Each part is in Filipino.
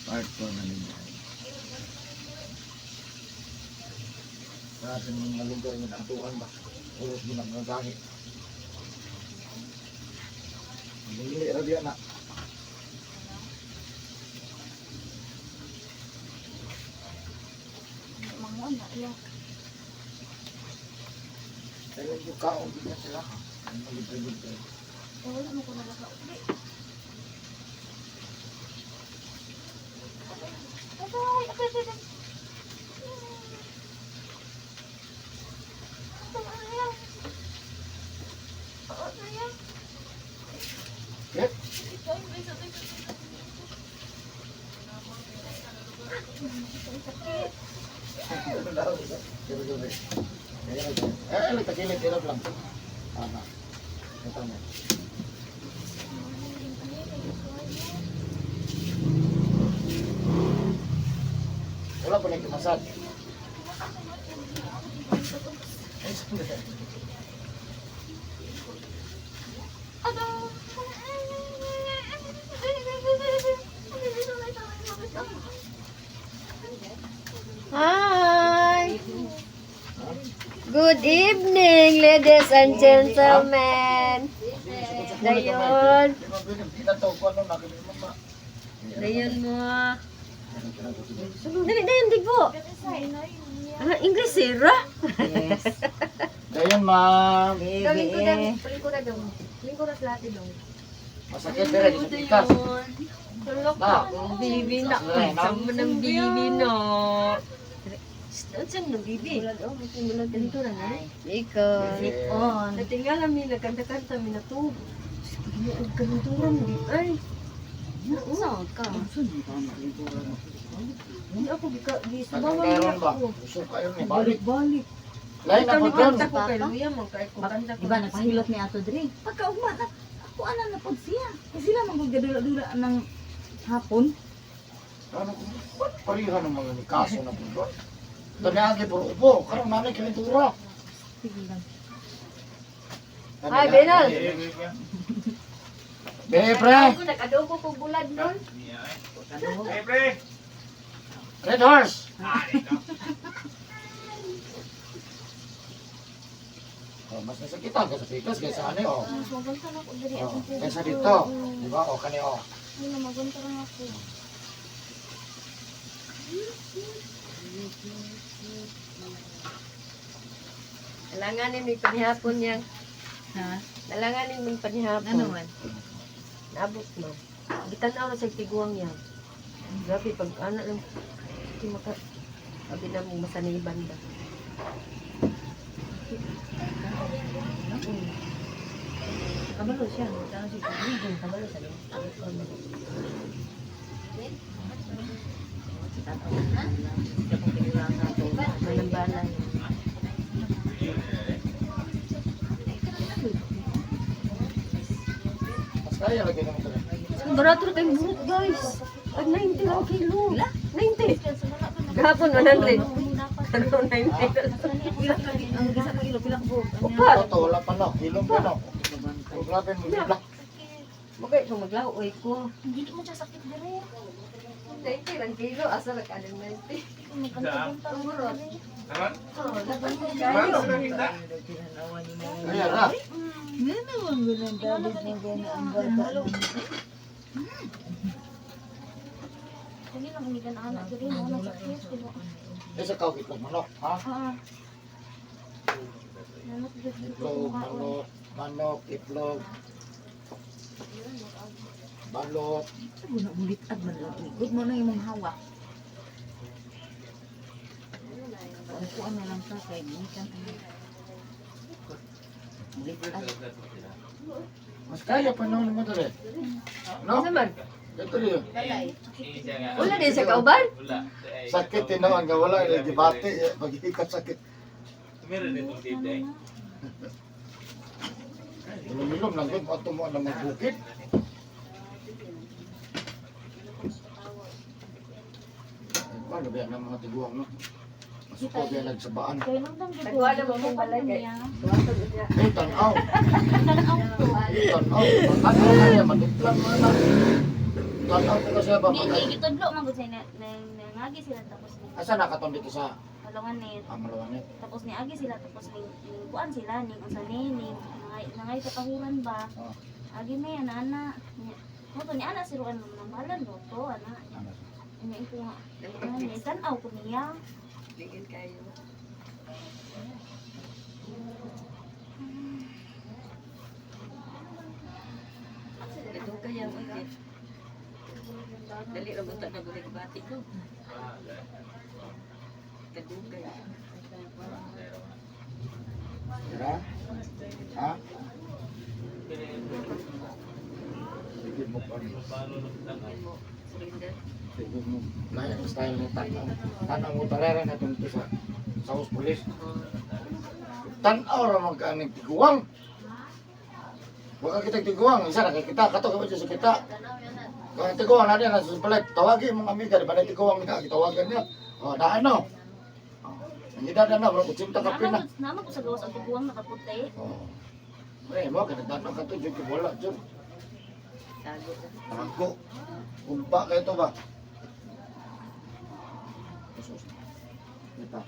Part 4 na ninyo. Sa atin mga lugar ng antukan ba? Ulos mo ng nagahi. Hindi, radya na. Mga na, iya. Kaya yung kaong bigyan sila. Ang malibay-libay. Wala mo ko nalakauli. Aday, aday. Yep. Takilid, hirap lang. Aha. Ito mo. Wala pa nagkamasad. Hi! Good evening, ladies and gentlemen. Dayon. Dayon mo. Dayon, digbo. English, sira? Yes. Dayan, ma'am. Lingko na dong. Lingko na plati dong. Masakit na rin sa pikas. Na. Bibi na. Saan mo ng bibi na? Saan ng bibi? Dito na na. Ikaw. On. Natingala mi, nagkanta-kanta mi na to. Ang kanduran mi. Ay. Nausa ka. Hindi ako gisabawan niya Meron ba? ako. Gusto kayo ni balik. Balik. Lain Ikaw ako ni doon. kanta ko kay Luya, magkait ko kanta ko. Diba nagpahilot ni Ato Dre? Pagkaugma na ako anan na pod siya. Kasi sila maggadula-dula ng hapon. Ano ko? Ba't parihan ng mga kaso na po doon? Danyagi po upo. Karang nanay kilintura. Sige lang. Hi, Benal. Be, pre. Ako nag-adobo ko bulad nun. Red horse. Oh, mas nasa kita, kaysa pikas, kaysa ano, oh. Mas magunta na ako diri. Oh, kaysa dito. Di ba? O, kani, oh. Wala magunta na ako. Nalanganin may panihapon niyang. Ha? Nalanganin may panihapon. Ano man? Naabot mo. Gitanaw na sa tiguang yan. Grabe, pag ano lang. Hindi maka... Sabi na mong masaniban ba. Kabalo siya. Tama siya. Kabalo sa loob. Manambalan. Mas kaya lagi naman ito. Ang barato na kayong buhok, guys. Pag 90 lang kilo. 90. Gahapon, 100. Ano, 90. Ang gisa ko ilo pila ko. Upat. Ito, wala pa no. Hilong pa no. Grabe mo nila. Bagay, kung maglaoy ko. Hindi mo siya sakit diri. 90 lang kilo. Asa lang ka ng 90. Magkanta-kanta mo diri. Oh, laban ko kayo. Kaya na. Ano ang ganang David na gana ang bata? Dili lang ni kana anak diri mo na sakit ko. Isa ka, itlog manok. Ha? Nanot diri. Itlog, manok, manok, itlog. Balot. Sabi na ulit at man. Good mo na yung hawak. Ako ano lang sa kay Nikan. Mas kaya pa naman mo dali. No? Ano man? Ito rin. Wala din sa kauban? Sakit din naman. Wala yung debate. Pag-ikat sakit. Meron itong dibday. Ilum-ilum lang yun. Ato mo na magbukit. Paano ba yan ang mga tiguang, no? Masuko ba yan nagsabaan? Kaya nang dang Nagwa na mo mong balagay. Eh, tanaw. Eh, tanaw. Ano na yan? Maniplan mo na. Tanaw ko siya ba? Gitudlo man gud say nangagi sila tapos ni Asa nakaton dito sa Malungan ni Malawanit? tapos ni agi sila tapos ni kuan sila ning unsa ni nangay sa kahuran ba. Oh. Agi may ana. Mo to ni ana si Ruan nang balan do to ana. Ano? Ini ko nga. Ni tan-aw ko niya. Lingin kayo. Ito kaya ulit. Dali ra bunta na bulig bati ko. Kadugay. Dira? Ha? Sige mo pa. Surrender. Sige mo. Lain ang style ni Tanaw. Tanaw mo talera na itong ito sa house police. Tanaw ra magkaning tiguang. Baka kita tiguang, isa na kita, kato ka ba sa kita. Kung tiguang natin na susupalit, tawagin mong amiga, di ba na tiguang na kitawagan niya. O, na ano? Hindi na na, bro, kutsinta ka pina. Nama ko sa gawas ang tiguang nakaputi. O, pre, mo, kanagdanan ka to, dyan kibola, dyan. Sago na. Tangko. Umpa ka ito ba? Ito.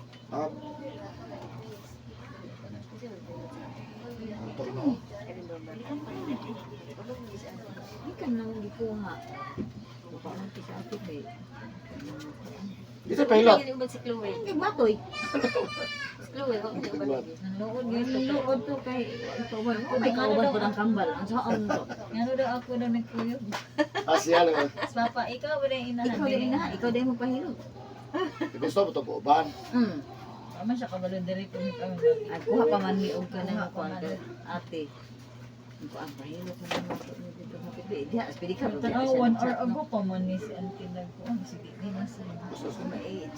Ito, no? Hindi ka nang gikuha. Upaan ko sa atin eh. Ito pa hilot. Hindi ba si Chloe? Hindi batoy. Si Chloe, kung hindi ba lagi? Nanood ngayon nanood to kay kauban ko may kauban po ng kambal. Ang saan to? Ngano daw ako daw nagkuyog. Asya lang. Papa, ikaw ba rin inahan? Ikaw din na, ikaw din mo pahilot. Gusto mo ito po, ban? Tama siya kabalo diri ko kami. Ay kuha pa man ni og kanang kwarto. Ate. Ko ang pahilot na naman ko dito mapili. Diha, pwede ka Tanaw 1 hour ago pa man ni si auntie nagkuan. Sige, di na siya.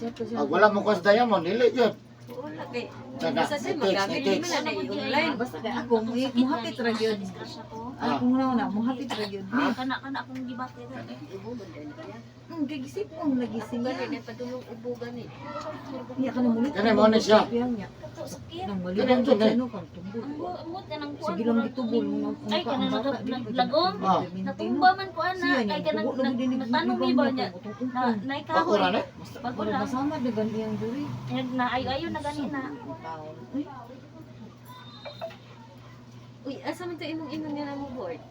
Chat ko siya. Pag wala mo kas diamond, dili yun. Wala kay. Tanda, Basta siya i-text, magamit i-text. naman na i-online. Basta kay ako muhapit ra gyud. Disgrasya ko. Ako na muhapit ra gyud. Kana akong gibati ra. Ibo man din kaya. Kay gisipon lagi Simba siya. rin ay padulong ubugan eh. Iya ka na mulit. Kani mo ni siya. Kato sakit. Nang Kani maliwan ito, sa ne? ano kang tumbol. Amot na nang kuan. Sige lang gitubol mo. Ay kana lagom. Ah. Natumba man ko ana. Ay kana natanong mi ba niya. Na Ako naikahoy. na ni. Bago Wala lang. kasama na ganyan duri. Na ayo na ganina. Uy, asa man to imong nga mo board?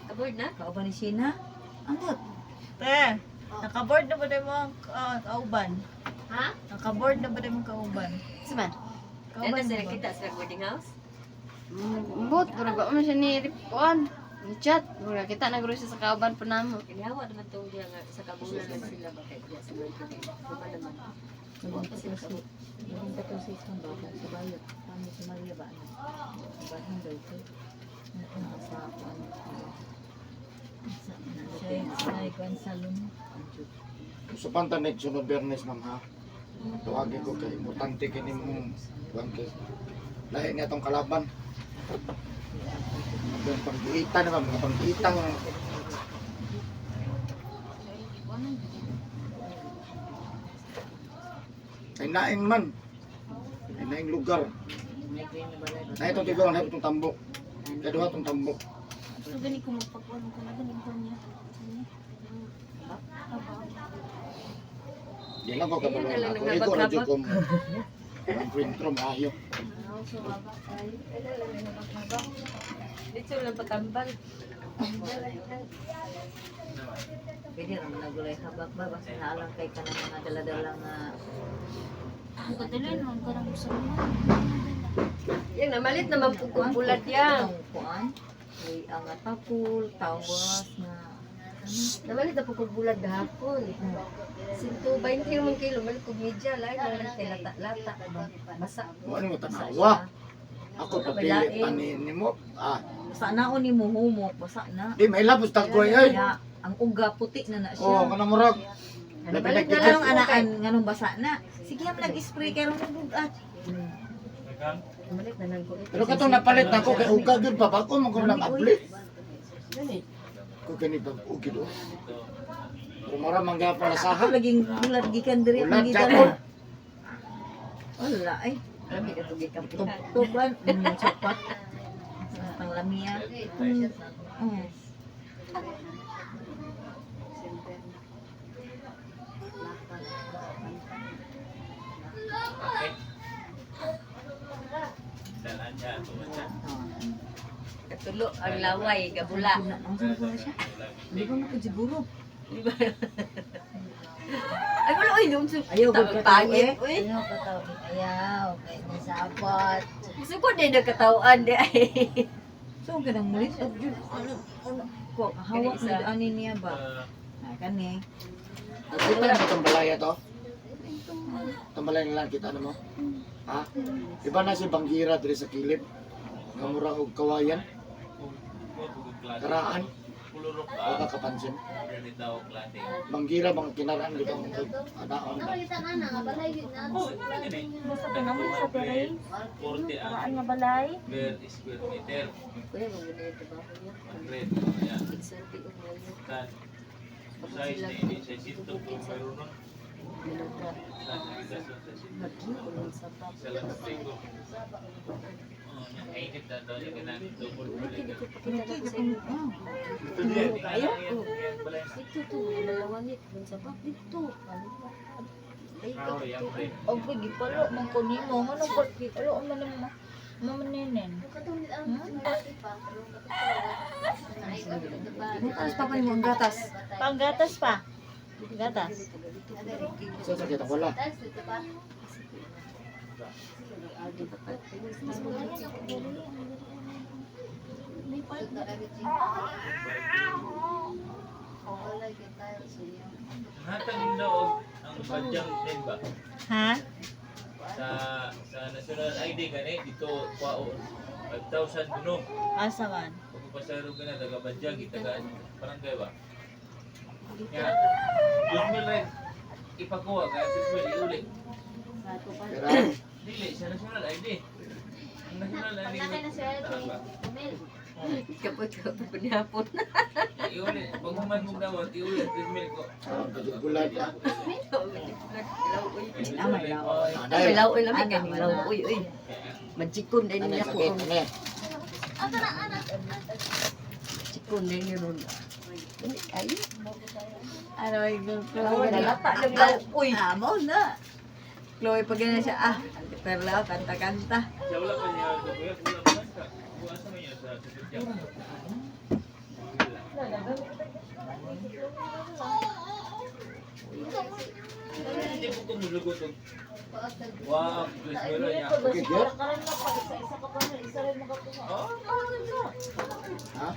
Aboard na? Kauban ni Sina. Amot. Te, naka-board na ba din mo ang kauban? Ha? Naka-board na ba din mo kauban? Suman. Ano Kauban sila ba? kita sa boarding house? Bot, pero ba mo siya ni Ripuan? Ni chat, mura kita nagro siya sa kauban pa namo. Kinawa naman tong diya nga sa kabulan na sila bakit diya sa board. Diba naman? Naging katulsi. Naging katulsi isang bata sa bayot. Kami si Maria ba? Bahin daw ito. Sa ako ano. Siya sa ikuan salon. Sa pantanig, sunod Bernes nam ha. Tuwagin ko kay importante kini mong bangke. Lahi nga itong kalaban. Yung pag-iitan naman, mga pag-iitang ay naing man. Ay naing lugar. Na itong tigaw, na itong tambok. Kaduha itong tambok. So gani ko magpagkuan ko na ganin ko niya. Di lang ko kabalo Ayan na na lang ako. Iko na nagbaghabag. dyan kong ang kwentro maayo. Dito lang patambal. Pwede naman nagulay habak ba? Basta naalang kay ka ng mga daladalang Ang kadalin man karang gusto mo. Yan, namalit naman po kung bulat yan. Kuan. May ang atapul, tawas na Namalit na po kung bulat gahapon. 120 naman kilo, malit kong media, lahat lang kay lata-lata. Basa. Ano mo tanawa? Ako papili panin mo. Ah, basta naon ni mo humok, basta na. di may labos tagkoy ay. Kaya ang uga puti na siya. Oh, kanang murag. Namalit na Kaya lang nung po anaan kay. nganong basa na. Sige am nag-spray kay ron bugat. Namalit na lang ko. Pero katong napalit na ko kay uga gyud pa bako mo ko lang abli. Gani. Ko kani pag ugi do. Kumara manggapon na Ako saha. laging bulat gikan diri Ulan ang gitan. jakon. Wala ay. Kami ka tugig ka pita. Tuban, sapat. Ang lamia. Tulo ang laway, gabula. Ang sino ko na siya? Hindi ko makajiguro. Di ba? Ay, wala, uy, yung Ayaw, tawag good pangit, uy. Ayaw kataw. Ayaw. Kaya nasabot. Gusto ko din nagkatawaan, di ay. So, ganang mulit. Ano ko, hawak Kani isa. mo ani niya ba? Kani. Nakita mo itong balaya to? Itong balaya nila, kita mo? Ha? Iba na si Banggira diri sa kilid. Kamura og kawayan, karaan, Pulurok wala ka. ka kapansin. Ganito ako klate. Banggira, mga kinaraan dito ang adaon. Oh, ini. Basta ka naman sa teray. 40 Karaan ang nga balay. per square meter. Kuya, magmuna yung trabaho niya. 100. Ayan. Exerti ko mo yun. Kan. Size na ini. Size ito kung mayroon nun. Minutra. Saan ang bigasyon sa sito? Lagi, ulang sapat. Sa lang sa trigo. Kainit na daw yung ganang double Lagi, di balik. ko pakita na ko sa inyo. Ito din. Ayaw. Yan, yan, balay. Dito to, malawangit. Ulang sapat, dito. Ay, Oh, yan, ito. pre. O pagi palo man ko nimo. Ano ko palo man mo. Mamanenen. Bukas pa pa mo ang gatas. Panggatas pa. Gatas. Sa sakit ang wala. Hatang loob ang badyang din ba? Ha? Sa national ID gani dito kwao 5,000 kuno. Asa man? Pagpapasaro ka na taga badyang itaga barangay ba? Ya. Yung mil rin ipakuha ka 2,000 iuli. Karaan. Dili sa national ID. Ang national ID taan ba? Kapot-kapot panihapon. Iuli pag human mo dawat iuli 2,000 ko. Ang kajugulad. Amay lao. Ay, Aday. laoy lang kay malaw. Uy, uy. Magchikon din Ano niya yung ko. sakit? Ano yan? Chikon din niya ron. Ay, Ano ay nalata ng law. Uy. Amo na. Chloe pag ganyan siya, pero lao, kanta-kanta. Siya wala pa niya kuya wala pa sa buwan sa niya sa badyang. Hindi ko kumulugot og wow, please meron niya. Okay, good? Karan lang pa isa ka pa na isa rin magakuha. Oh, Ha?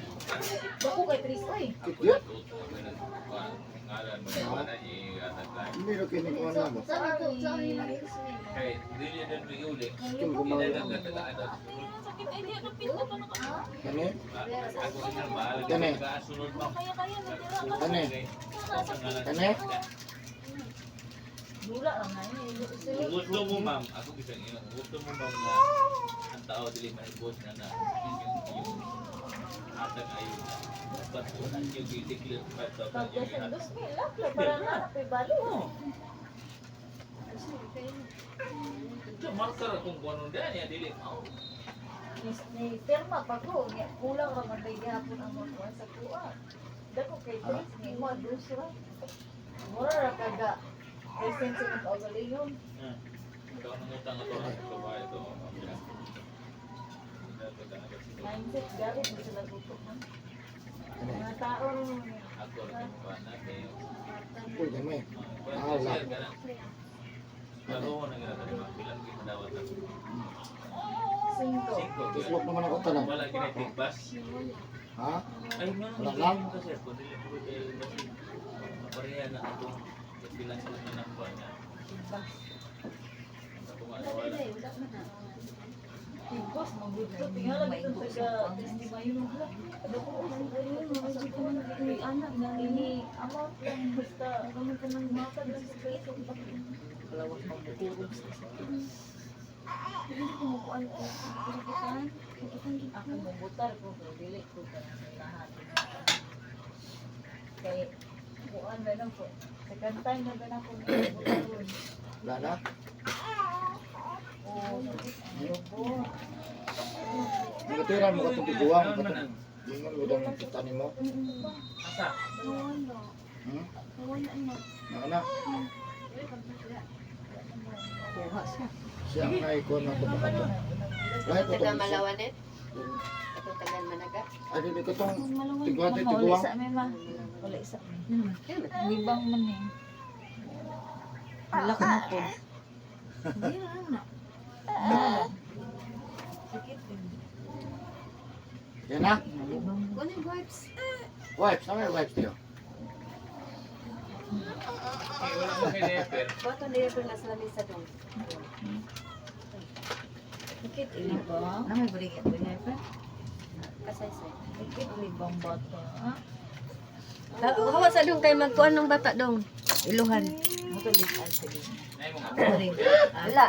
Bako kay Tris oy. Sakit yun? ngalan mo naman na i-atat lang. Hindi rin kinikuha na mo. Kaya, hindi niya din may uli. Kim gumawa Hindi ng na taga-adat. Kani? Ako nga, mahal ka Gani? taga-asunod mo. Kani? Kani? Dula lang na ini. Kung gusto mo ma'am, ako bisa nyo, kung gusto mo ma'am na ang tao dili maibos na na yung atang ayun na. Dapat po na yung i-declare 5,000 Pag yung sa ihat. dos nila para na kay balo. So, marker kung kung anong daan yan, dili. Oh, Ni terma pa ko, nya kulang ra man day gihapon ang mga sa kuha. Dako kay Tris ni mo dusra. Mura ra kada. Essence ng kaugalingon. ikaw nang utang ito na sa bahay ito. Mindset galit mo sila gusto man. Mga taon Ako rin yung ba natin. Uy, kami. Kung sir ka na. Bago ko nang ginagawa, bilang ginadawat ako. singko. 5. Tuslok naman ako tanan. Wala ginatig bus. Ha? Ay, nga, Wala hindi lang. mo kasi ako. Dili ko dahil kasi mapareha na ako. Bilang sila na nakuha niya. Ako nga, wala. Boss, mabudto. Tingala dito sa testimonyo mo. Ano ko ang ayun, mga ko man ni anak na ini amount lang basta kami ka nang matag sa peso. Kalawak pang bukurog sa Hindi ko makuan ko. Kikitan. Ako mabutar ko, dili ko ka sa lahat. Kay kuan ba nang ko. Second time na ba na ko mabutar. Wala na? Oh, ayoko. Nagatiran mo katong tiguang. Ingon mo daw ng kita ni mo. Asa? Nawala. Hmm? Nawala na. Nakana? kuha siya. Siya ang naikuha ng ito. Lahat ko Taga itong isa. Malawanet? Ito tagan managa. Ay, di ko itong Malungan. tiguan, Wala tiguan. sa may ma. Wala sa. Libang man eh. Wala ka na po. Hindi na. Sakit eh. Yan na. Libang. Kuno yung wipes. Wipes, ano yung wipes niyo? Ay, wala mo kay Neper. Bato nila ko nasa lamisa dong. Sakit eh. Libang. Na may balik ito niya pa. Kasaysay. Sakit libang bata. Hawa sa dong kay magkuan ng bata dong. Iluhan. Mo to lipat sige. Nay mo nga. Wala.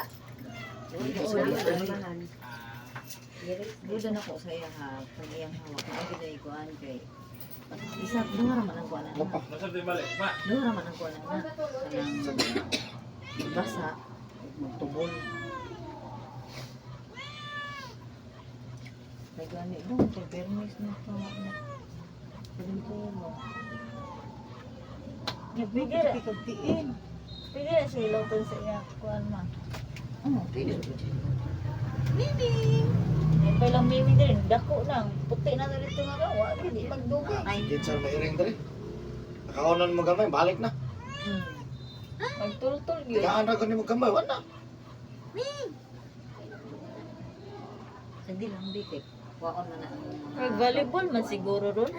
Duda na ko sa iya ha, pag iyang hawak na gid kuan kay isa dura man ang kuan na. Opa. Masab din balik. Ma. Dura man ang kuan na. Kanang basa Magtubol. kay gani dong kay permis na to na. Ganito mo. Bigyan. Pagtiin. Bigyan siya iloton sa iya. Kuan ma. Pwede. May palang mimi din. Dako lang. Puti na rin ito nga rawa. Hindi magdugay. Hindi sa mairing dali. Nakaunan mo gamay, balik na. Magtultol yun. Tigaan ra ko ni mo gamay, wala. Hindi lang bitik. Waon na ang Mag-volleyball man siguro ron.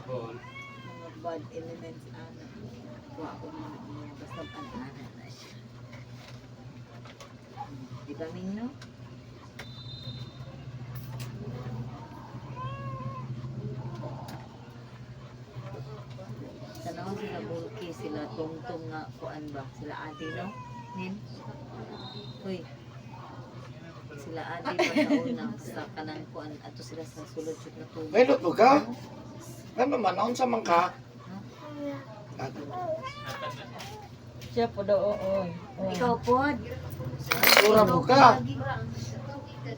Ball. mga bad elements ana. Waon na niya basta ana na siya. Di ba Ming, no? Tanaw sila bulki, sila tungtong nga kuan ba? Sila adi, no? Nin? Uy. Sila adi pa sa una sa kanang kuan ato sila sa sulod jud na tubig. May luto ka? Ano man, naon sa man ka? Siya po daw, oo. Ikaw pod. Sura mo ka.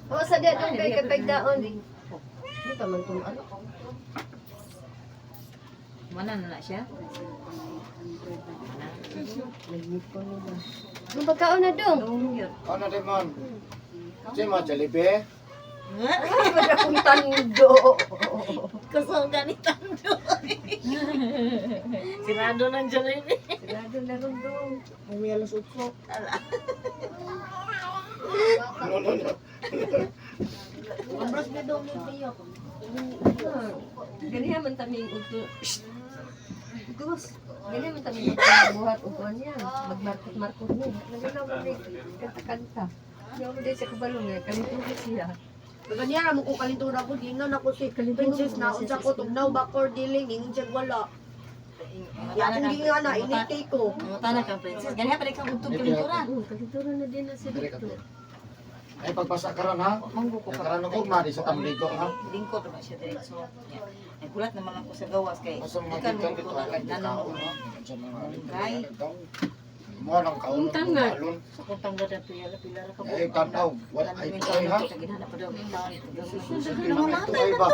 O sa dia dong kay kapagdaon. Di pa man tum ano. Mana na siya? Nagmit ko nila. Ang pagkaon na dong. Dong yun. Ano rin man? Si mo, Jollibee? Wala akong tando. Kasal ganito. Sirado ng Jollibee. Sigado na ron dong. May alas utso. No, no, no. Ambras na daw mo tiyo. Ganihan man taming uto. Gus. Ganihan man taming uto buhat utuan niya. Magmarkot-markot niya. Naganaw mo ni kanta-kanta. Hindi ako din sa kabalong eh. Kalituhin siya. Ganyan ra mo ko kalintura ko dingan ako si princess na unsa ko tugnaw bakor diling ingon siya wala. Ya kung di nga na initay ko. Tanah kang princess. Ganyan pa rin kang utog kalintura. Kalintura na din na si Dali ka Dito. to. Ay, pagpasa ka ron, ha? Manggo ko Yung pa. karan ng ugma, di sa tamligo, ha? Lingkod naman siya diretso. Ay kulat naman ako sa gawas kay. Basta mga Ikan gikan mo dito, ko ay, di nanonood. kaon, ha? Sa mga Kay? Mo nang kaon. Untang nga. Alon. Sa kuntang dada pila ka Eh, tanaw. What ay ito, ay, ha? Ginhanap pa daw ng taon. Sige naman ito, ay ba?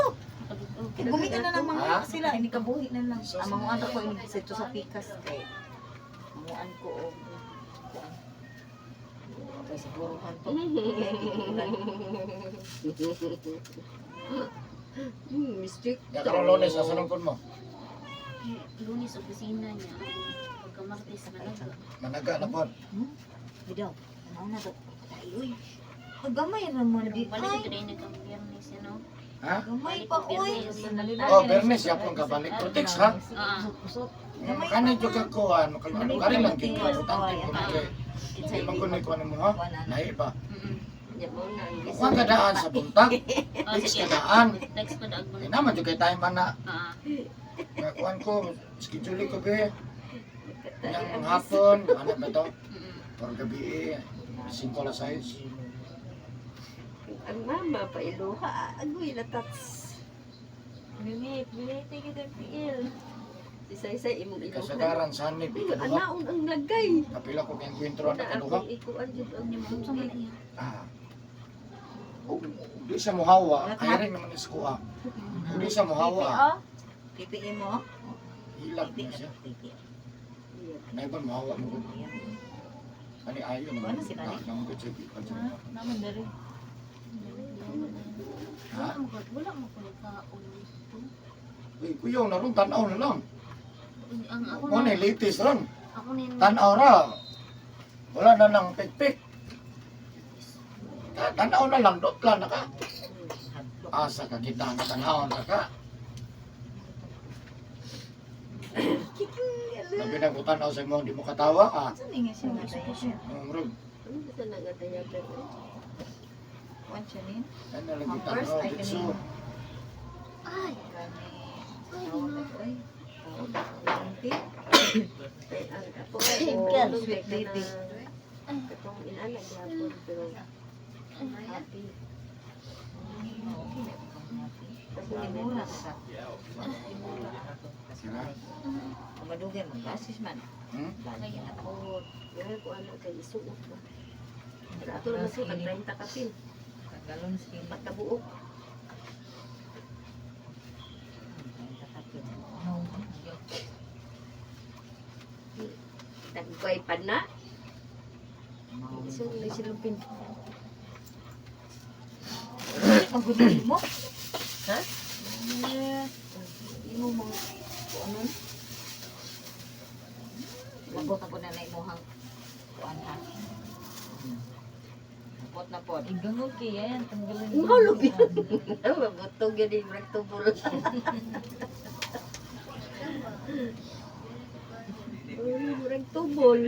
Gumikan na lang Ha? mga sila, hindi kabuhi na lang. Ang mga anak ko ini sito sa pikas kay amuan ko og kuan. Kay siguro kanto. Mistake. Ya karong Lunes, asan ang kun mo? Lunes, opisina niya. Pagka-Martes, Managa. Managa na po. Bidaw. Ano na to? Uy. Gamay naman di. Balik ito rin ang Biyernes, ano? Ha? Gamay pa uy. Oh, Bernes, yapon ka balik. Protects, ha? Ah, Kani juga kuan, makalman. Kani lang king importante ko na kay. Di man kun kuan mo, ha? Nahi ba? Yan mo na. Kuan ka daan sa buntag. Oh, Fix sige. ka daan. Next pa daag mo Di na. naman juga tayo man na. Ah, Kuan ko, schedule ko be. Yang hapon, ano ba to? Or gabi, 5 alas 6. Ang mama pa iluha. Agoy latats. Minit kita piil. Isa-isa imong iluha. Kasagaran sa ni bikaduha. Anaon ang lagay. Kapila ko kay kwentro na Na kaduha. akong ikuan jud ang sa Maria. Ah. Di sa muhawa, kaya rin naman is kuha. Di sa muhawa, PPE mo? hilag na siya. May ba muhawa mo ko? Ani ayo naman. Ano si Nani? Nang ko check. Naman dari. Wala mo ko nagkaon. Uy, kuyaw na ron, tanaw na lang. Ang ako Mo na, na latest ron. ako na Tanaw ra. Wala na nang pikpik. Tanaw na lang, dot lang na ka. Asa ka kita na tanaw na ka. Sabi na ko tanaw sa mo, di mo katawa ah. Saan nga siya nataya? Murag, Ano ba na nagataya ka? Kuan siya nin? ano lang kita First, tanaw ay dito. kanina. Ay, Ako nga, sweet baby. Katong inanak gyapon pero happy. Kasi mura ka. Sira? Kumadugay mag-asis man. Hmm? Lagi na po. Pero ko ano kay isuot ba. Pero ato na si 30 kapil. Kagalon skin. Pagkabuok. Tagpay pa na. Iso na silang pin. Ang gudin mo? Ha? Imo mo ano? Labot na po na imuhang kuan ha. Labot na po. Igangog kaya yan. Tanggalin Mahulog yan. Mabutog yan yung rectobol. Rectobol.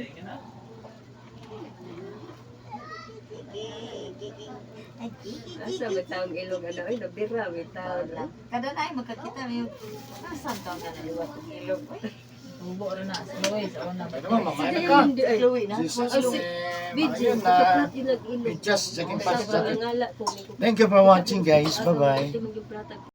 Asa ba tawag ilog ano? Ay, nabira. May tawag. Kada na ay magkakita mo yung saan ka na liwat ng ilog. Tubo rin na. Sa Luis. Ako na. Pwede mo, mamaya na Kaya ka. hindi ay. Fluid na. Jesus, Video. mga yun na. Kaplat ilag ilog. Just checking Sa past sa ngala ko. Thank you for watching guys. Bye-bye. Ito maging platag.